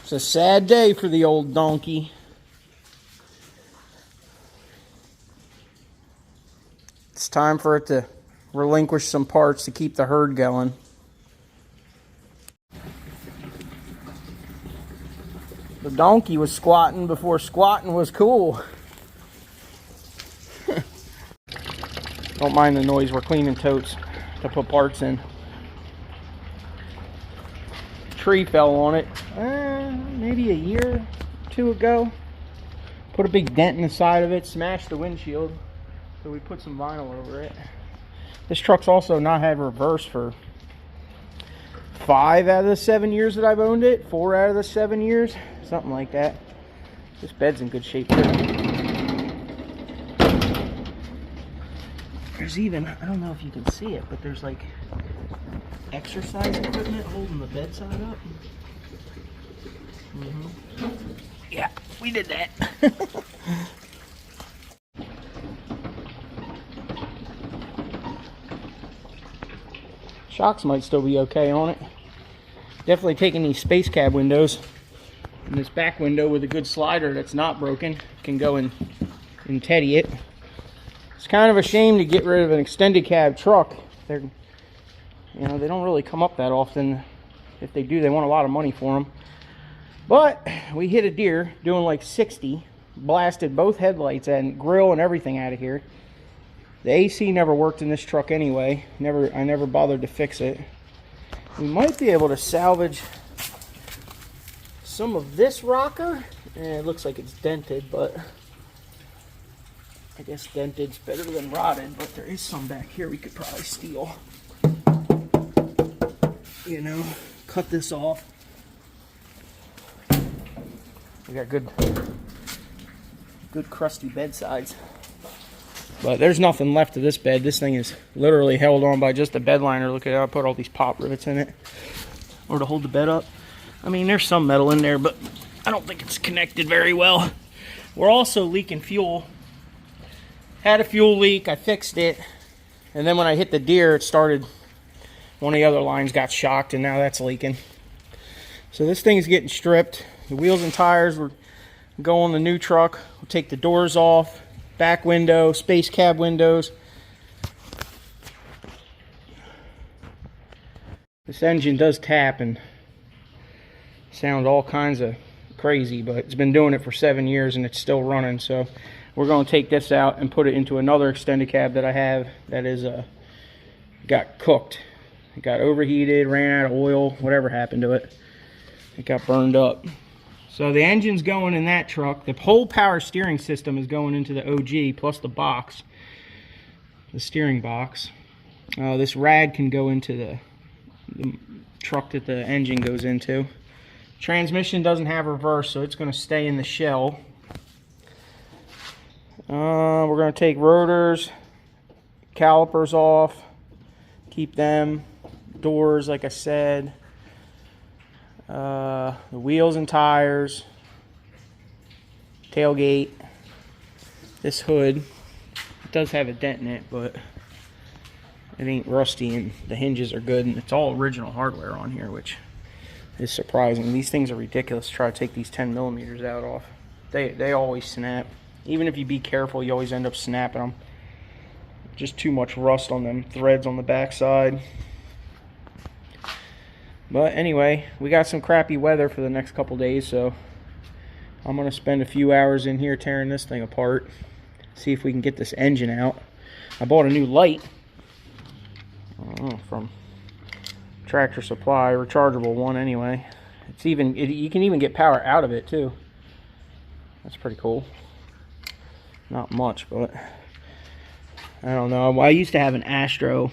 It's a sad day for the old donkey. It's time for it to relinquish some parts to keep the herd going. The donkey was squatting before squatting was cool. Don't mind the noise, we're cleaning totes to put parts in. Tree fell on it maybe a year or two ago. Put a big dent in the side of it, smashed the windshield, so we put some vinyl over it. This truck's also not had reverse for 5 out of the 7 years that I've owned it. 4 out of the 7 years, something like that. This bed's in good shape too. There's even, I don't know if you can see it, but there's like exercise equipment holding the bedside up. Yeah, we did that. Shocks might still be okay on it. Definitely taking these space cab windows. And this back window with a good slider that's not broken can go in and teddy it. It's kind of a shame to get rid of an extended cab truck. They're, you know, they don't really come up that often. If they do, they want a lot of money for them. But we hit a deer doing like 60, blasted both headlights and grill and everything out of here. The AC never worked in this truck anyway. I never bothered to fix it. We might be able to salvage some of this rocker. It looks like it's dented, but I guess dented's better than rotted, but there is some back here we could probably steal. You know, cut this off. We got good crusty bed sides. But there's nothing left of this bed. This thing is literally held on by just a bed liner. Look at how I put all these pop rivets in it. Or to hold the bed up. I mean, there's some metal in there, but I don't think it's connected very well. We're also leaking fuel. Had a fuel leak, I fixed it. And then when I hit the deer, it started, one of the other lines got shocked, and now that's leaking. So this thing's getting stripped. The wheels and tires will go on the new truck. We'll take the doors off, back window, space cab windows. This engine does tap and sound all kinds of crazy, but it's been doing it for 7 years and it's still running. So we're going to take this out and put it into another extended cab that I have that is got cooked. It got overheated, ran out of oil, whatever happened to it. It got burned up. So the engine's going in that truck. The whole power steering system is going into the OG plus the box, the steering box. This rad can go into the truck that the engine goes into. Transmission doesn't have reverse, so it's going to stay in the shell. We're going to take rotors, calipers off, keep them, doors like I said. The wheels and tires, tailgate, this hood. It does have a dent in it, but it ain't rusty and the hinges are good, and it's all original hardware on here, which is surprising. These things are ridiculous. Try to take these 10mm out off. They always snap. Even if you be careful, you always end up snapping them. Just too much rust on them threads on the back side. But anyway, we got some crappy weather for the next couple days, so I'm going to spend a few hours in here tearing this thing apart. See if we can get this engine out. I bought a new light from Tractor Supply, rechargeable one anyway. It's even you can even get power out of it too. That's pretty cool. Not much, but I don't know. I used to have an Astro,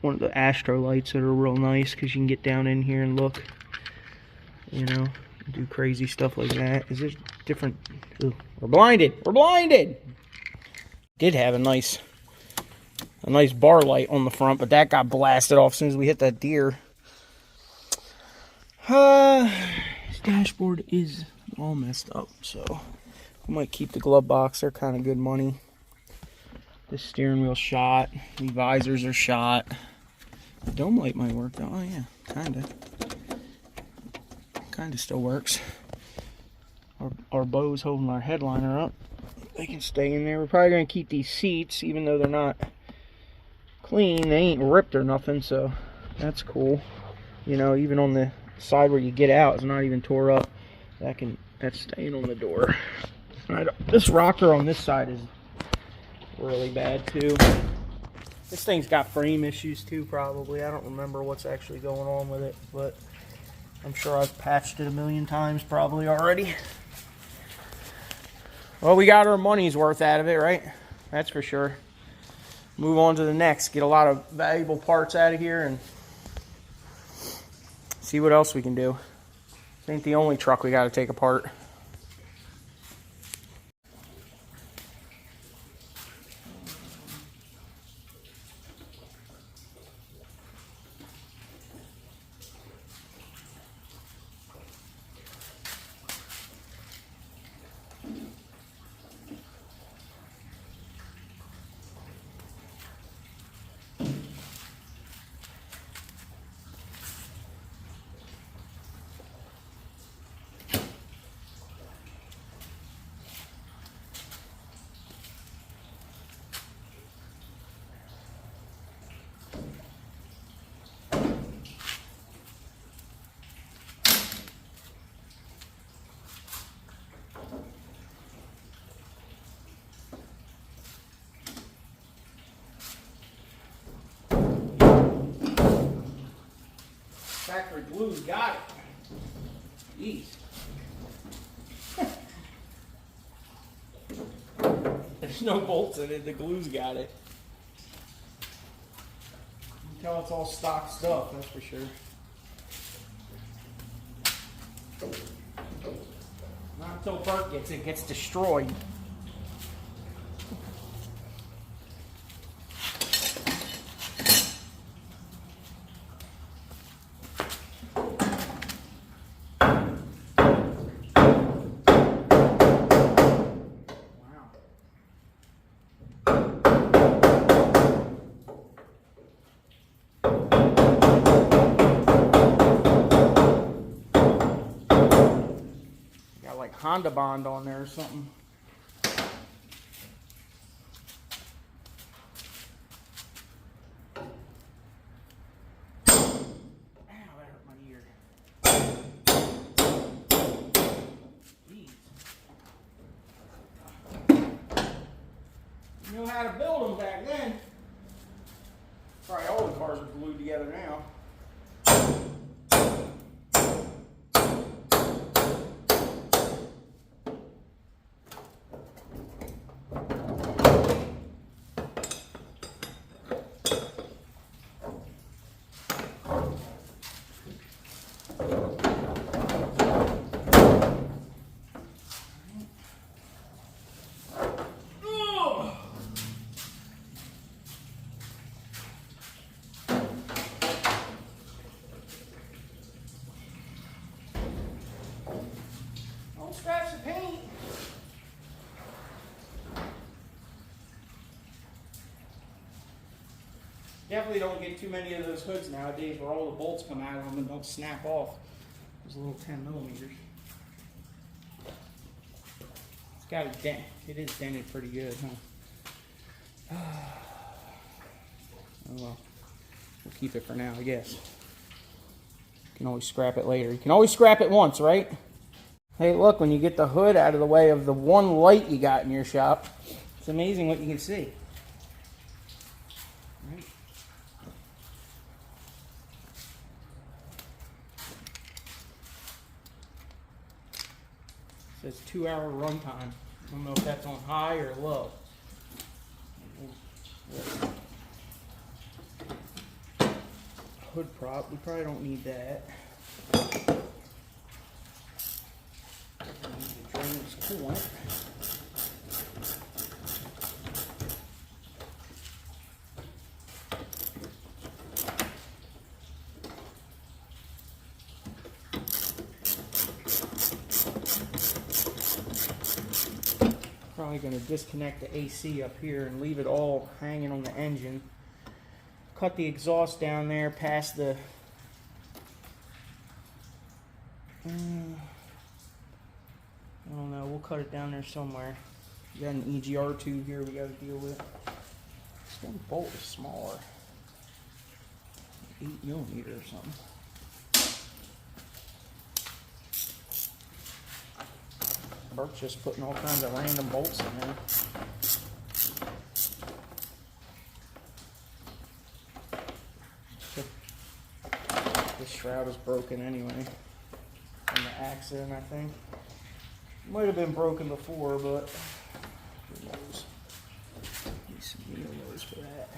one of the Astro lights that are real nice because you can get down in here and look, you know, do crazy stuff like that. Is there different? Ooh, we're blinded. We're blinded. Did have a nice bar light on the front, but that got blasted off as soon as we hit that deer. This dashboard is all messed up, so I might keep the glove box. They're kind of good money. This steering wheel shot. The visors are shot. The dome light might work though. Oh yeah, kinda still works. our bows holding our headliner up. They can stay in there. We're probably going to keep these seats, even though they're not clean. They ain't ripped or nothing, so that's cool. You know, even on the side where you get out, it's not even tore up. That's staying on the door. This rocker on this side is really bad too. This thing's got frame issues too, probably. I don't remember what's actually going on with it, but I'm sure I've patched it a million times probably already. Well, we got our money's worth out of it, right? That's for sure. Move on to the next. Get a lot of valuable parts out of here and see what else we can do. This ain't the only truck we got to take apart. Factory glue's got it. Jeez. There's no bolts in it, the glue's got it. You can tell it's all stock stuff, that's for sure. Not until Bert gets it, gets destroyed. Honda Bond on there or something. Ow, that hurt my ear. Jeez. You know how to build them back then. Probably all the cars are glued together now. Scratch the paint. Definitely don't get too many of those hoods nowadays where all the bolts come out of them and don't snap off. There's a little 10 millimeters. It's got a dent. It is dented pretty good, huh? Oh well. We'll keep it for now, I guess. You can always scrap it later. You can always scrap it once, right? Hey, look, when you get the hood out of the way of the one light you got in your shop, it's amazing what you can see. Right. It says 2-hour runtime. I don't know if that's on high or low. Hood prop, we probably don't need that. Coolant. Probably going to disconnect the AC up here and leave it all hanging on the engine. Cut the exhaust down there past the don't know. We'll cut it down there somewhere. We got an EGR tube here we got to deal with. This one bolt is smaller. 8mm or something. Burke's just putting all kinds of random bolts in there. This shroud is broken anyway from the accident, I think. Might have been broken before, but who knows. Need some needles for that.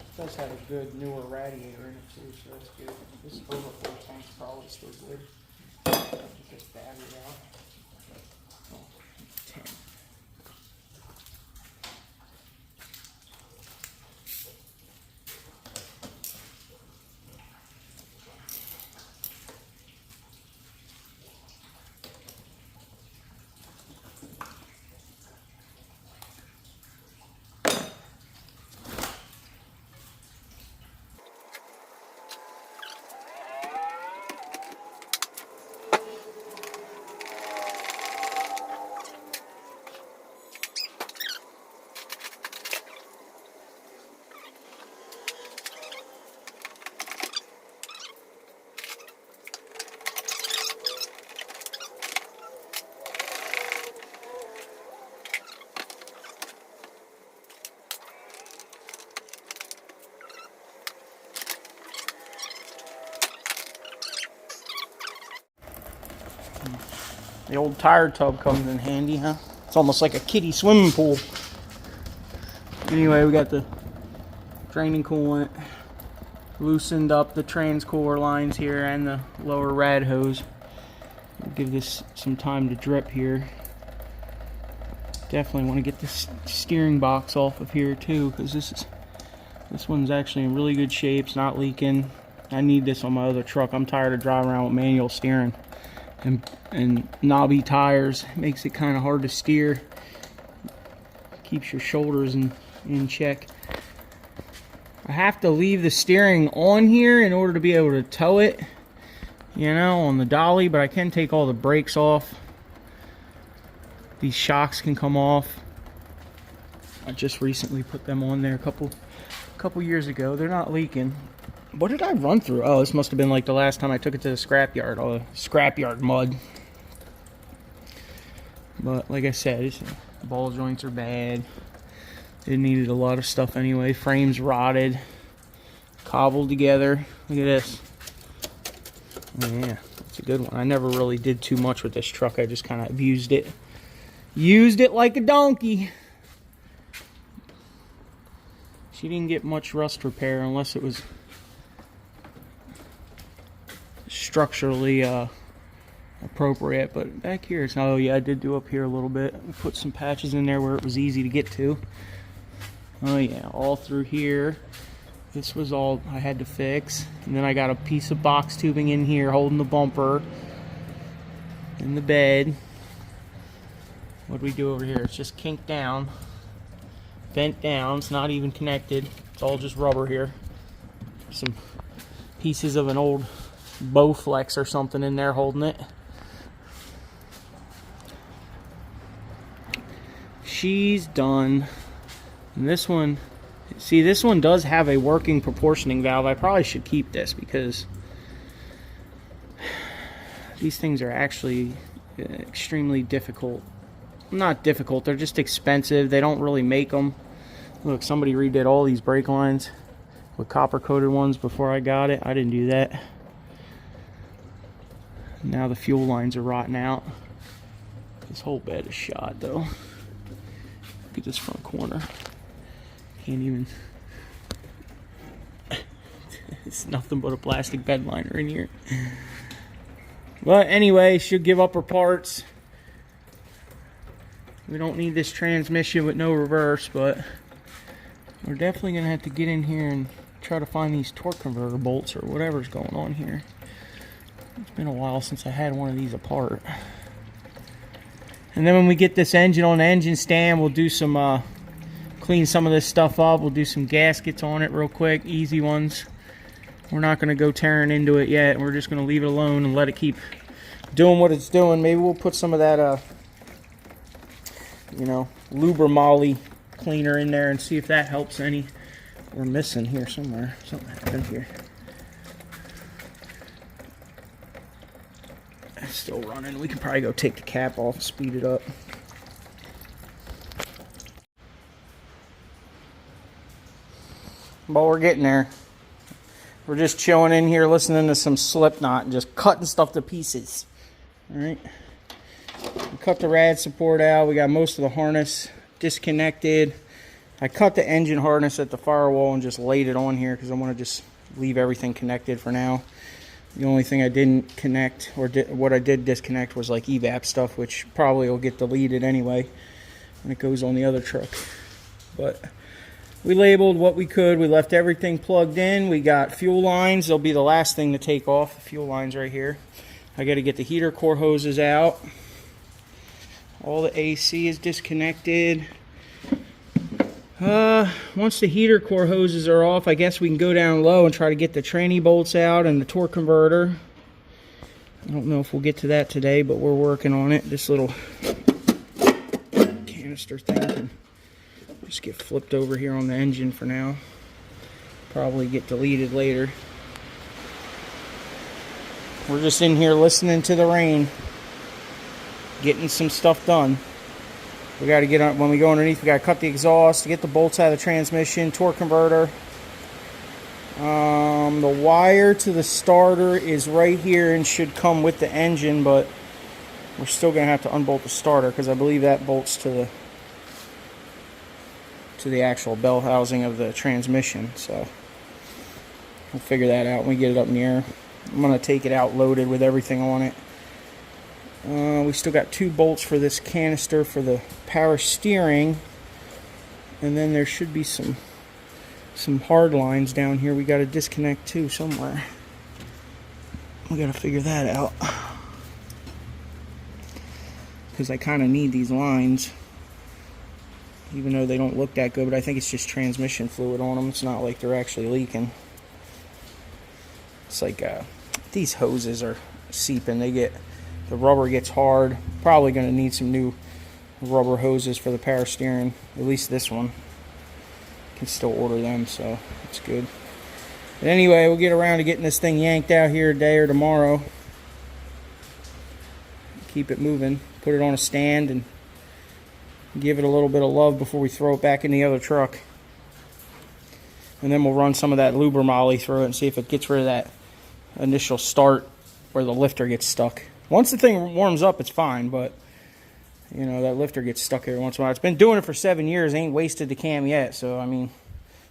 It does have a good newer radiator in it too, so that's good. This overflow tank's probably still good. Get this battery out. Oh, 10. The old tire tub comes in handy, huh? It's almost like a kiddie swimming pool. Anyway, we got the draining coolant, loosened up the transcooler lines here and the lower rad hose. We'll give this some time to drip here. Definitely want to get this steering box off of here too, because this one's actually in really good shape. It's not leaking. I need this on my other truck. I'm tired of driving around with manual steering and knobby tires. It makes it kind of hard to steer. Keeps your shoulders in check. I have to leave the steering on here in order to be able to tow it, you know, on the dolly, but I can take all the brakes off. These shocks can come off. I just recently put them on there a couple years ago. They're not leaking. What did I run through? Oh, this must have been like the last time I took it to the scrapyard. All the scrapyard mud. But like I said, ball joints are bad. It needed a lot of stuff anyway. Frames rotted. Cobbled together. Look at this. Oh, yeah, it's a good one. I never really did too much with this truck. I just kind of abused it. Used it like a donkey. She didn't get much rust repair unless it was structurally appropriate. But back here, it's not. Oh yeah, I did do up here a little bit. Put some patches in there where it was easy to get to. Oh yeah, all through here. This was all I had to fix. And then I got a piece of box tubing in here holding the bumper in the bed. What do we do over here? It's just kinked down, bent down. It's not even connected. It's all just rubber here. Some pieces of an old Bowflex or something in there holding it. She's done. And this one, see, this one does have a working proportioning valve. I probably should keep this because these things are actually extremely difficult. Not difficult, they're just expensive. They don't really make them. Look, somebody redid all these brake lines with copper coated ones before I got it. I didn't do that. Now the fuel lines are rotting out. This whole bed is shot though. Look at this front corner. Can't even. It's nothing but a plastic bed liner in here. But anyway, should give up her parts. We don't need this transmission with no reverse, but we're definitely going to have to get in here and try to find these torque converter bolts or whatever's going on here. It's been a while since I had one of these apart. And then when we get this engine on the engine stand, we'll do some clean some of this stuff up. We'll do some gaskets on it real quick, easy ones. We're not going to go tearing into it yet. We're just going to leave it alone and let it keep doing what it's doing. Maybe we'll put some of that, you know, Lubra-Moly cleaner in there and see if that helps any. We're missing here somewhere. Something happened here. It's still running. We can probably go take the cap off and speed it up. But we're getting there. We're just chilling in here listening to some Slipknot and just cutting stuff to pieces. Alright. We cut the rad support out. We got most of the harness disconnected. I cut the engine harness at the firewall and just laid it on here because I want to just leave everything connected for now. The only thing I didn't connect, or what I did disconnect, was like evap stuff, which probably will get deleted anyway when it goes on the other truck. But we labeled what we could. We left everything plugged in. We got fuel lines. They'll be the last thing to take off. The fuel lines right here. I got to get the heater core hoses out. All the AC is disconnected. Once the heater core hoses are off, I guess we can go down low and try to get the tranny bolts out and the torque converter. I don't know if we'll get to that today, but we're working on it. This little canister thing can just get flipped over here on the engine for now. Probably get deleted later. We're just in here listening to the rain, getting some stuff done. We got to get on, when we go underneath, we got to cut the exhaust, get the bolts out of the transmission, torque converter. The wire to the starter is right here and should come with the engine, but we're still going to have to unbolt the starter because I believe that bolts to the actual bell housing of the transmission. So we'll figure that out when we get it up in the air. I'm going to take it out loaded with everything on it. We still got 2 bolts for this canister for the power steering, and then there should be some hard lines down here we got to disconnect too somewhere. We got to figure that out because I kind of need these lines, even though they don't look that good. But I think it's just transmission fluid on them. It's not like they're actually leaking. It's like these hoses are seeping. The rubber gets hard. Probably going to need some new rubber hoses for the power steering. At least this one. Can still order them, so it's good. But anyway, we'll get around to getting this thing yanked out here today or tomorrow. Keep it moving. Put it on a stand and give it a little bit of love before we throw it back in the other truck. And then we'll run some of that Lubra-Moly through it and see if it gets rid of that initial start where the lifter gets stuck. Once the thing warms up, it's fine, but you know, that lifter gets stuck every once in a while. It's been doing it for 7 years, ain't wasted the cam yet, so I mean,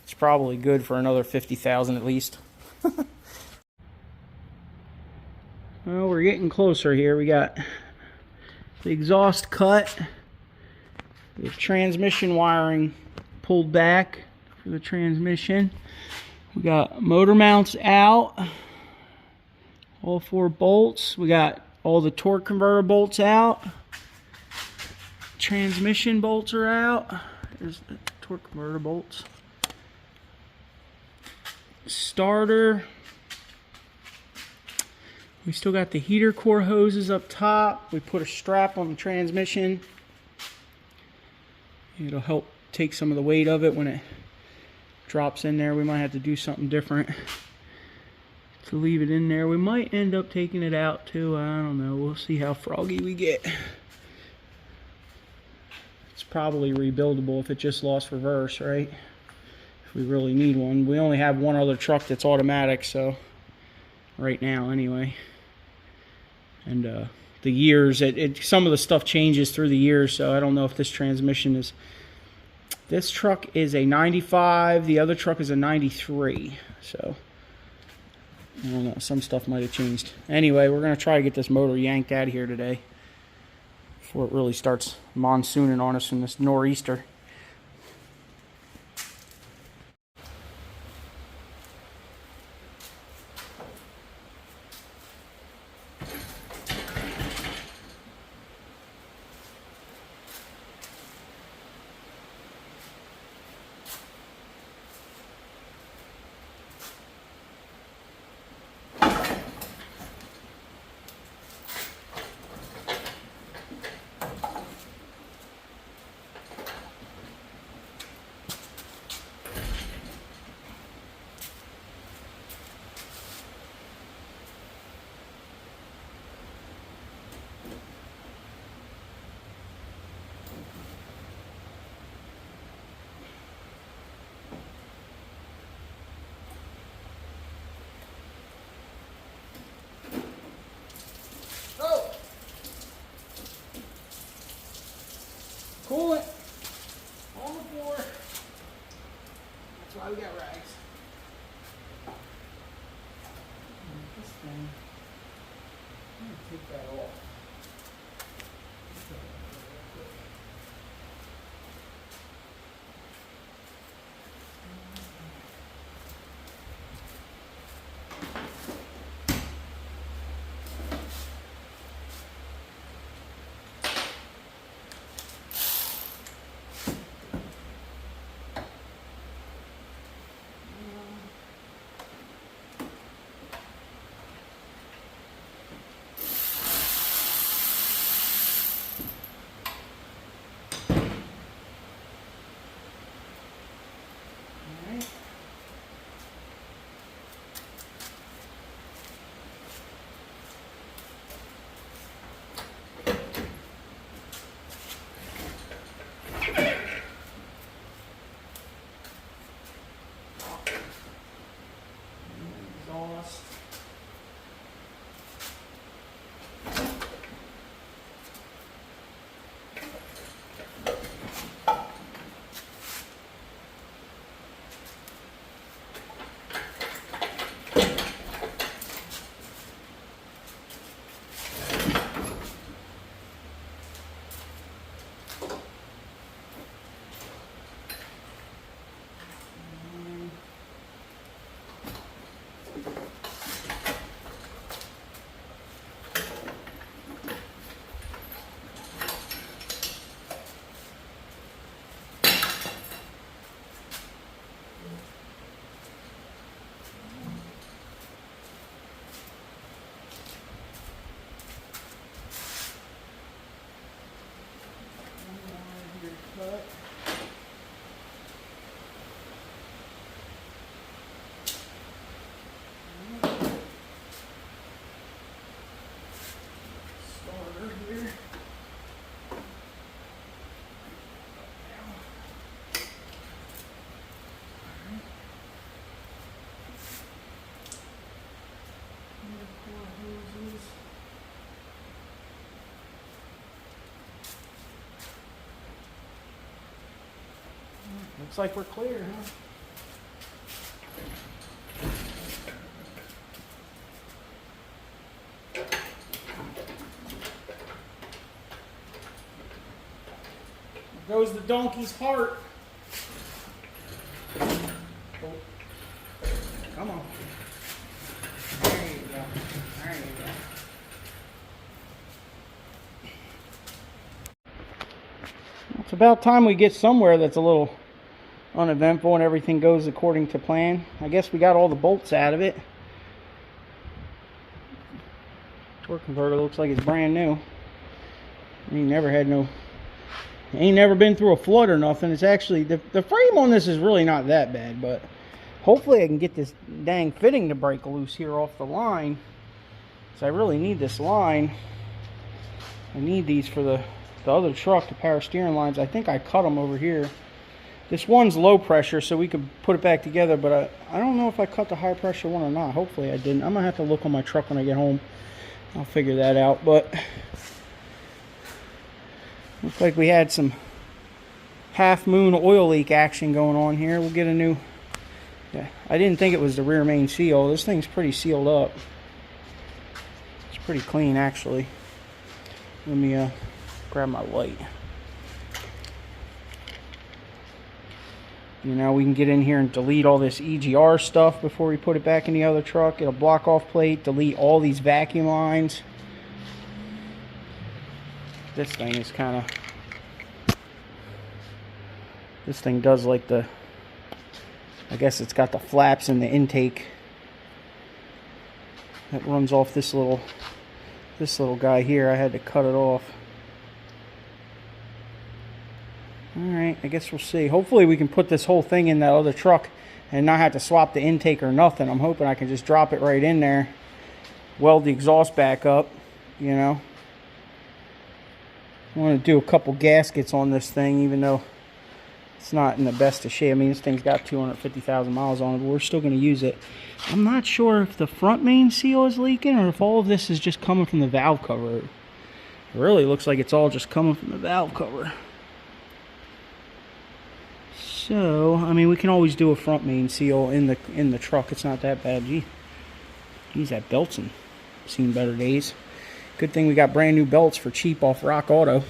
it's probably good for another 50,000 at least. Well, we're getting closer here. We got the exhaust cut, the transmission wiring pulled back for the transmission. We got motor mounts out, all 4 bolts. We got all the torque converter bolts out. Transmission bolts are out. There's the torque converter bolts. Starter. We still got the heater core hoses up top. We put a strap on the transmission. It'll help take some of the weight of it when it drops in there. We might have to do something different to leave it in there. We might end up taking it out too. I don't know. We'll see how froggy we get. It's probably rebuildable if it just lost reverse, right? If we really need one. We only have one other truck that's automatic, so right now anyway. And the years, some of the stuff changes through the years, so I don't know if this transmission is... This truck is a 95, the other truck is a 93, so I don't know, some stuff might have changed. Anyway, we're going to try to get this motor yanked out of here today before it really starts monsooning on us from this nor'easter. coolant on the floor. That's why we got rags. This thing, I'm going to take that off. Exhaust. Cut. Starter here. Looks like we're clear, huh? There goes the donkey's heart. Oh. Come on. There you go. There you go. It's about time we get somewhere that's a little uneventful and everything goes according to plan. I guess we got all the bolts out of it. Torque converter looks like it's brand new. Ain't never been through a flood or nothing. It's actually, the frame on this is really not that bad, but hopefully I can get this dang fitting to break loose here off the line. So I really need this line. I need these for the other truck, the power steering lines. I think I cut them over here. This one's low pressure, so we could put it back together, but I don't know if I cut the high pressure one or not. Hopefully I didn't. I'm going to have to look on my truck when I get home. I'll figure that out, but looks like we had some half moon oil leak action going on here. We'll get a new, yeah, I didn't think it was the rear main seal. This thing's pretty sealed up. It's pretty clean, actually. Let me grab my light. You know, we can get in here and delete all this EGR stuff before we put it back in the other truck. It'll block off plate, delete all these vacuum lines. This thing is kind of, this thing does like the, I guess it's got the flaps in the intake that runs off this little guy here. I had to cut it off. Alright, I guess we'll see. Hopefully we can put this whole thing in that other truck and not have to swap the intake or nothing. I'm hoping I can just drop it right in there, weld the exhaust back up, you know. I want to do a couple gaskets on this thing, even though it's not in the best of shape. I mean, this thing's got 250,000 miles on it, but we're still going to use it. I'm not sure if the front main seal is leaking or if all of this is just coming from the valve cover. It really looks like it's all just coming from the valve cover. So, I mean, we can always do a front main seal in the truck. It's not that bad. Geez, that belt's seen better days. Good thing we got brand new belts for cheap off Rock Auto.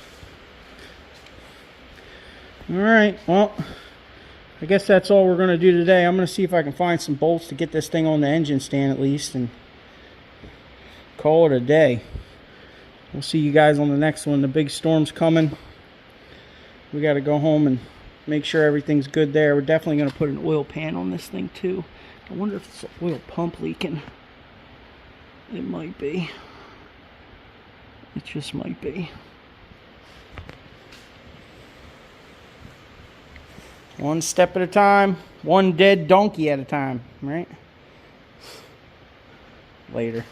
Alright, well, I guess that's all we're going to do today. I'm going to see if I can find some bolts to get this thing on the engine stand at least and call it a day. We'll see you guys on the next one. The big storm's coming. We got to go home and make sure everything's good there. We're definitely going to put an oil pan on this thing too. I wonder if it's an oil pump leaking. It might be. It just might be. One step at a time, one dead donkey at a time, right? Later.